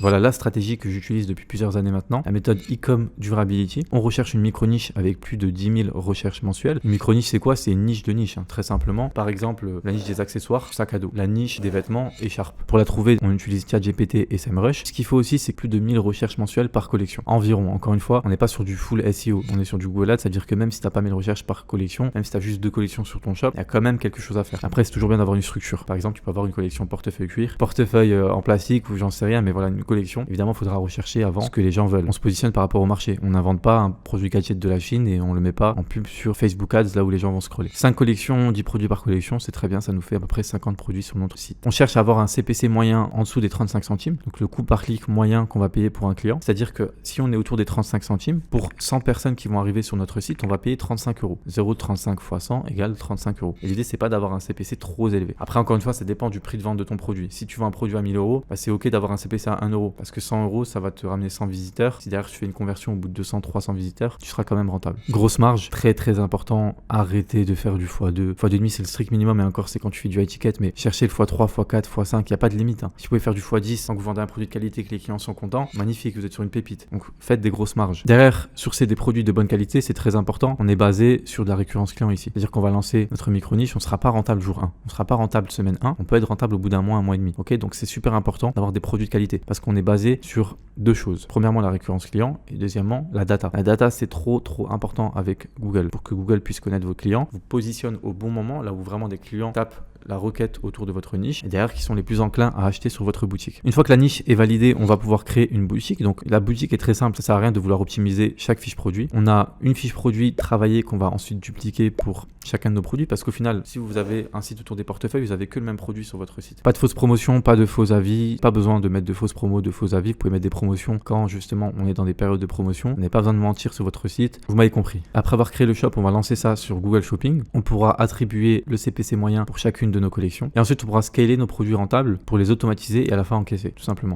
Voilà la stratégie que j'utilise depuis plusieurs années maintenant, la méthode e-com durability. On recherche une micro-niche avec plus de 10 000 recherches mensuelles. Une micro-niche, c'est quoi? C'est une niche de niche, très simplement. Par exemple, la niche des accessoires, sac à dos. La niche des vêtements, écharpe. Pour la trouver, on utilise ChatGPT et SEMrush. Ce qu'il faut aussi, c'est plus de 1000 recherches mensuelles par collection. Environ, encore une fois, on n'est pas sur du full SEO, on est sur du Google Ads, c'est-à-dire que même si tu n'as pas 1000 recherches par collection, même si tu as juste 2 collections sur ton shop, il y a quand même quelque chose à faire. Après, c'est toujours bien d'avoir une structure. Par exemple, tu peux avoir une collection portefeuille cuir, portefeuille en plastique ou j'en sais rien, mais voilà, une collection. Évidemment, il faudra rechercher avant ce que les gens veulent. On se positionne par rapport au marché. On n'invente pas un produit gadget de la Chine et on le met pas en pub sur Facebook Ads, là où les gens vont scroller. 5 collections, 10 produits par collection, c'est très bien, ça nous fait à peu près 50 produits sur notre site. On cherche à avoir un CPC moyen en dessous des 35 centimes, donc le coût par clic moyen qu'on va payer pour un client. C'est-à-dire que si on est autour des 35 centimes, pour 100 personnes qui vont arriver sur notre site, on va payer 35 euros. 0,35 fois 100 égale 35 euros. Et l'idée, c'est pas d'avoir un CPC trop élevé. Après, encore une fois, ça dépend du prix de vente de ton produit. Si tu vends un produit à 1000 euros, bah, c'est ok d'avoir un CPC à 1 euro parce que 100 euros, ça va te ramener 100 visiteurs. Si derrière tu fais une conversion au bout de 200, 300 visiteurs, tu seras quand même rentable. Grosse marge, très très important. Arrêtez de faire du x2. x2,5, c'est le strict minimum et encore, c'est quand tu fais du high ticket, mais cherchez le x3, x4, x5, il n'y a pas de limite. Si vous pouvez faire du x10 sans que vous vendez un produit de qualité que les clients sont contents, magnifique, vous êtes sur une pépite. Donc faites des grosses marges. Derrière, sourcer des produits de bonne qualité, c'est très important. On est basé sur de la récurrence client ici. C'est-à-dire qu'on va lancer notre micro-niche, on ne sera pas rentable jour 1. On ne sera pas rentable semaine 1. On peut être rentable au bout d'un mois et demi. Ok, donc c'est super important d'avoir des produits de qualité parce qu'on est basé sur deux choses. Premièrement, la récurrence client et deuxièmement, la data. La data, c'est trop important avec Google. Pour que Google puisse connaître vos clients, vous positionne au bon moment, là où vraiment des clients tapent la requête autour de votre niche et derrière qui sont les plus enclins à acheter sur votre boutique. Une fois que la niche est validée, on va pouvoir créer une boutique. Donc la boutique est très simple, ça sert à rien de vouloir optimiser chaque fiche produit. On a une fiche produit travaillée qu'on va ensuite dupliquer pour chacun de nos produits parce qu'au final, si vous avez un site autour des portefeuilles, vous avez que le même produit sur votre site. Pas de fausses promotions, pas de faux avis, pas besoin de mettre de fausses promos, de faux avis. Vous pouvez mettre des promotions quand justement on est dans des périodes de promotion. Vous n'avez pas besoin de mentir sur votre site. Vous m'avez compris. Après avoir créé le shop, on va lancer ça sur Google Shopping. On pourra attribuer le CPC moyen pour chacune de nos collections et ensuite on pourra scaler nos produits rentables pour les automatiser et à la fin encaisser, tout simplement.